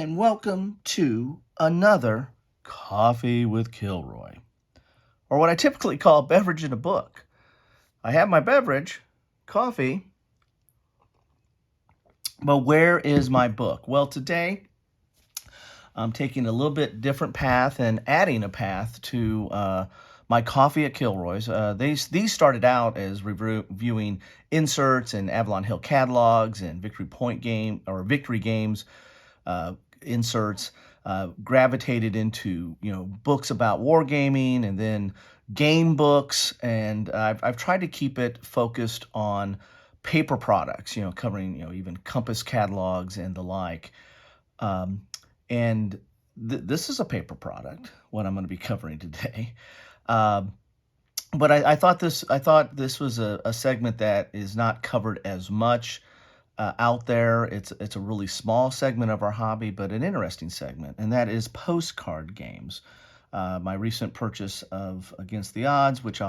and welcome to another Coffee with Kilroy, or what I typically call beverage in a book. I have my beverage, coffee, but where is my book? Well, today I'm taking a little bit different path and adding a path to my coffee at Kilroy's. These started out as reviewing inserts and Avalon Hill catalogs and Victory Point game or Victory games inserts. Gravitated into books about wargaming and then game books, and I've tried to keep it focused on paper products, covering even Compass catalogs and the like. Um, and this is a paper product, what I'm going to be covering today. Um, but I thought this was a segment that is not covered as much out there. It's a really small segment of our hobby, but an interesting segment, and that is postcard games. My recent purchase of Against the Odds, which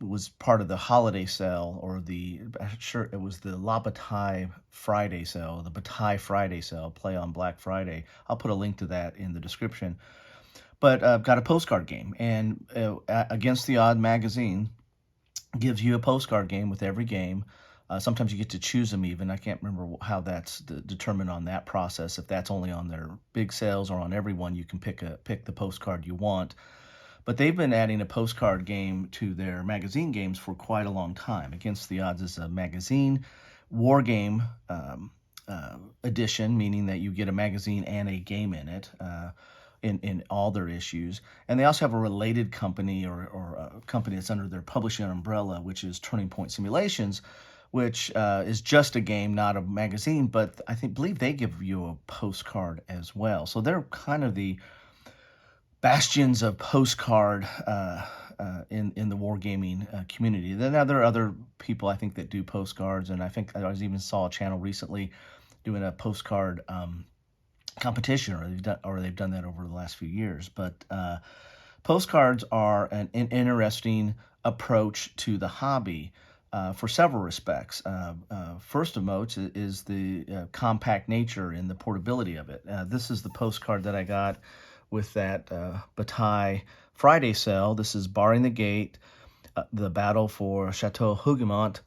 was part of the holiday sale, or it was the La Bataille Friday sale, the Bataille Friday sale, play on Black Friday. I'll put a link to that in the description. But I've got a postcard game, and Against the Odd magazine gives you a postcard game with every game. Sometimes you get to choose them even. I can't remember how that's determined on that process. If that's only on their big sales or on every one, you can pick the postcard you want. But they've been adding a postcard game to their magazine games for quite a long time. Against the Odds is a magazine war game edition, meaning that you get a magazine and a game in it. In all their issues. And they also have a related company or a company that's under their publishing umbrella, which is Turning Point Simulations, which is just a game, not a magazine, but believe they give you a postcard as well. So they're kind of the bastions of postcard in the wargaming community. Then there are other people I think that do postcards, and I think I even saw a channel recently doing a postcard competition, or they've done that over the last few years. But postcards are an interesting approach to the hobby for several respects. First of most is the compact nature and the portability of it. This is the postcard that I got with that Bataille Friday sale. This is Barring the Gate, the battle for Chateau Hougoumont,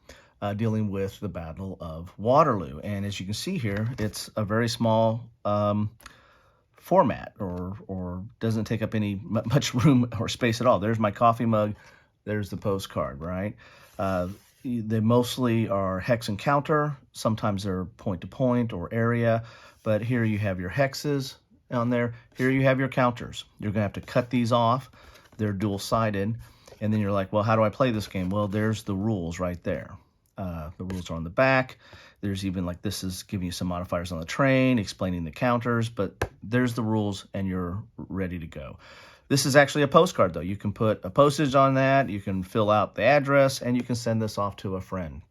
dealing with the Battle of Waterloo. And as you can see here, it's a very small format, or doesn't take up much room or space at all. There's my coffee mug. There's the postcard, right? They mostly are hex and counter. Sometimes they're point-to-point or area. But here you have your hexes on there. Here you have your counters. You're going to have to cut these off. They're dual-sided. And then you're like, well, how do I play this game? Well, there's the rules right there. The rules are on the back. There's even this is giving you some modifiers on the train, explaining the counters, but there's the rules and you're ready to go. This is actually a postcard, though. You can put a postage on that, you can fill out the address, and you can send this off to a friend.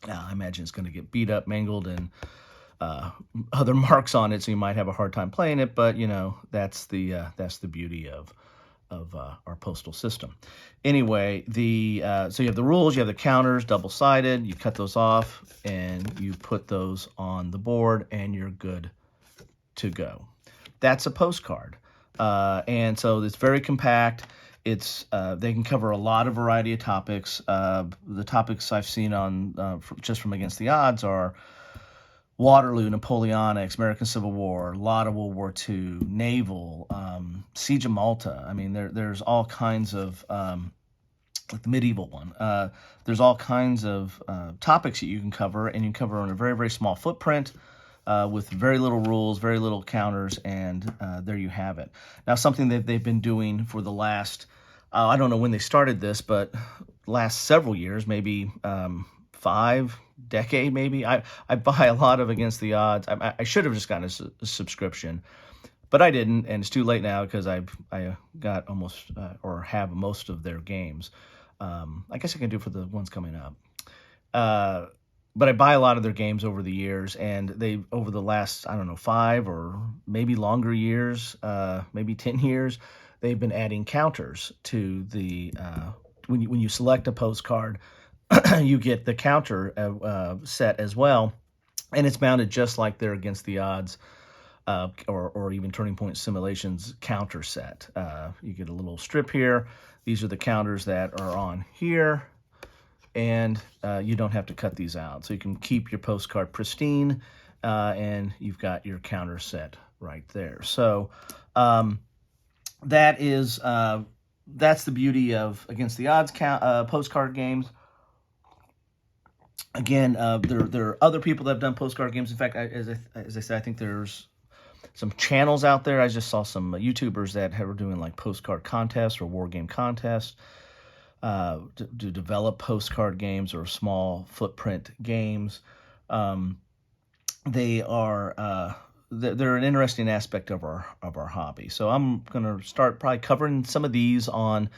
Now, I imagine it's going to get beat up, mangled, and other marks on it, so you might have a hard time playing it, but that's the beauty of our postal system. Anyway, so you have the rules, you have the counters, double-sided. You cut those off, and you put those on the board, and you're good to go. That's a postcard, and so it's very compact. They can cover a lot of variety of topics. The topics I've seen on just from Against the Odds are Waterloo, Napoleonics, American Civil War, a lot of World War II, naval, Siege of Malta. I mean, there's all kinds of, like the medieval one. There's all kinds of topics that you can cover, and you can cover on a very, very small footprint with very little rules, very little counters, and there you have it. Now, something that they've been doing for the last, I don't know when they started this, but last several years, maybe 5 decade maybe. I buy a lot of Against the Odds. I should have just gotten a subscription, but I didn't, and it's too late now because I got almost or have most of their games. I guess I can do for the ones coming up. But I buy a lot of their games over the years, and they over the last 5 or maybe longer years, maybe 10 years, they've been adding counters to the when you select a postcard. You get the counter set as well, And it's mounted just like they're Against the Odds or even Turning Point Simulations counter set. You get a little strip here. These are the counters that are on here, and you don't have to cut these out. So you can keep your postcard pristine, and you've got your counter set right there. So that is that's the beauty of Against the Odds postcard games. Again, there are other people that have done postcard games. In fact, as I said, I think there's some channels out there. I just saw some YouTubers that were doing like postcard contests or war game contests to develop postcard games or small footprint games. They are they're an interesting aspect of our hobby. So I'm gonna start probably covering some of these on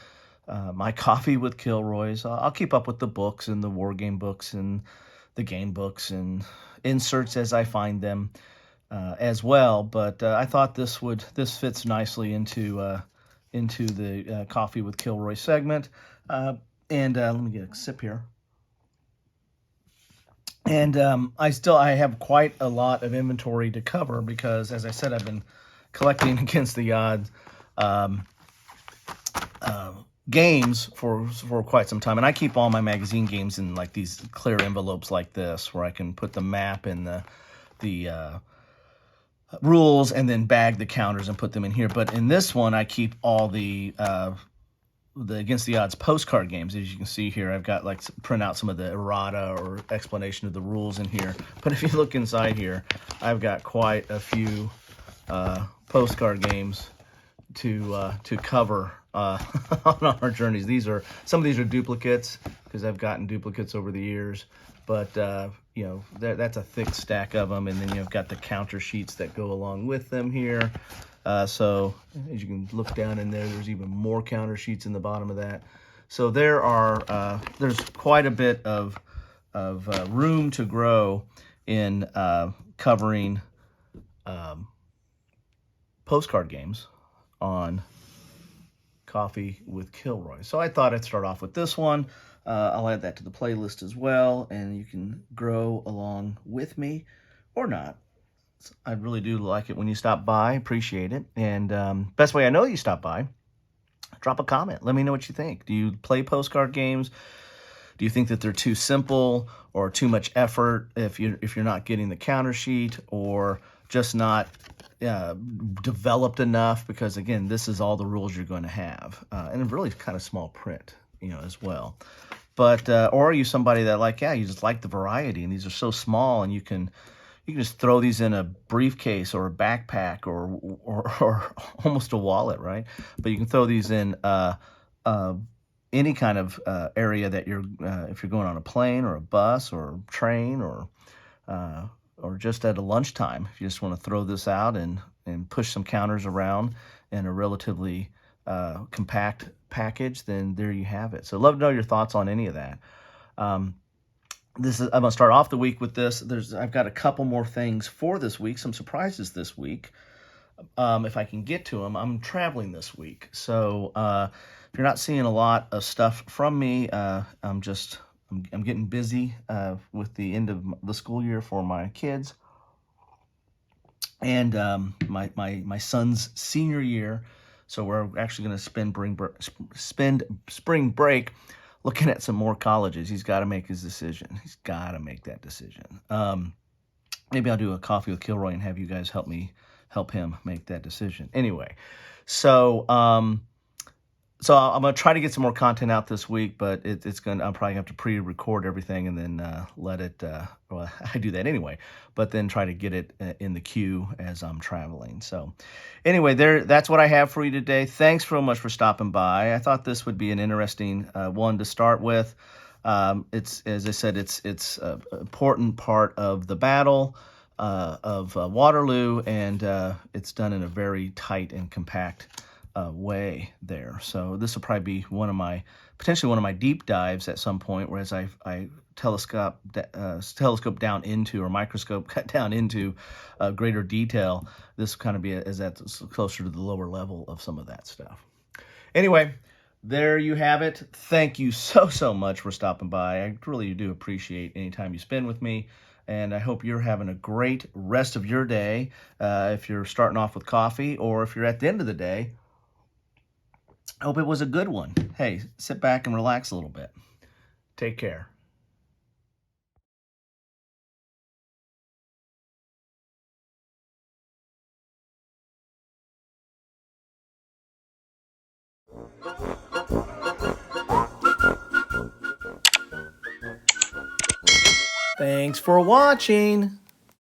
my Coffee with Kilroy's. I'll keep up with the books and the war game books and the game books and inserts as I find them as well. But I thought this fits nicely into the Coffee with Kilroy segment. Let me get a sip here. And I have quite a lot of inventory to cover because, as I said, I've been collecting Against the Odds games for quite some time, and I keep all my magazine games in like these clear envelopes like this, where I can put the map and the rules, and then bag the counters and put them in here. But in this one, I keep all the Against the Odds postcard games. As you can see here, I've got like print out some of the errata or explanation of the rules in here. But if you look inside here, I've got quite a few postcard games to cover on our journeys. Some of these are duplicates because I've gotten duplicates over the years, but you know, that's a thick stack of them. And then you've got the counter sheets that go along with them here. So as you can look down in there, there's even more counter sheets in the bottom of that. So there's quite a bit of room to grow in covering postcard games on Coffee with Kilroy. So I thought I'd start off with this one. I'll add that to the playlist as well, and you can grow along with me or not. I really do like it when you stop by. Appreciate it. And best way I know you stop by, drop a comment. Let me know what you think. Do you play postcard games? Do you think that they're too simple or too much effort if you're not getting the counter sheet, or just not developed enough? Because again, this is all the rules you're going to have, and really kind of small print, as well. But or are you somebody that you just like the variety, and these are so small, and you can just throw these in a briefcase or a backpack or almost a wallet, right? But you can throw these in any kind of area that if you're going on a plane or a bus or train or just at a lunchtime. If you just want to throw this out and push some counters around in a relatively compact package, then there you have it. So I'd love to know your thoughts on any of that. I'm gonna start off the week with this. I've got a couple more things for this week, some surprises this week. If I can get to them, I'm traveling this week, so if you're not seeing a lot of stuff from me, I'm getting busy with the end of the school year for my kids and my son's senior year. So we're actually going to spend spring break looking at some more colleges. He's got to make his decision. He's got to make that decision. Maybe I'll do a Coffee with Kilroy and have you guys help him make that decision. Anyway, so I'm gonna try to get some more content out this week, but I'm probably have to pre-record everything and then let it. Well, I do that anyway, but then try to get it in the queue as I'm traveling. So, anyway, that's what I have for you today. Thanks so much for stopping by. I thought this would be an interesting one to start with. It's, as I said, it's an important part of the battle of Waterloo, and it's done in a very tight and compact way there. So this will probably be potentially one of my deep dives at some point, whereas I telescope down into, or microscope cut down into greater detail. This will kind of be that's closer to the lower level of some of that stuff. Anyway, there you have it. Thank you so much for stopping by. I really do appreciate any time you spend with me. And I hope you're having a great rest of your day. If you're starting off with coffee, or if you're at the end of the day, I hope it was a good one. Hey, sit back and relax a little bit. Take care. Thanks for watching.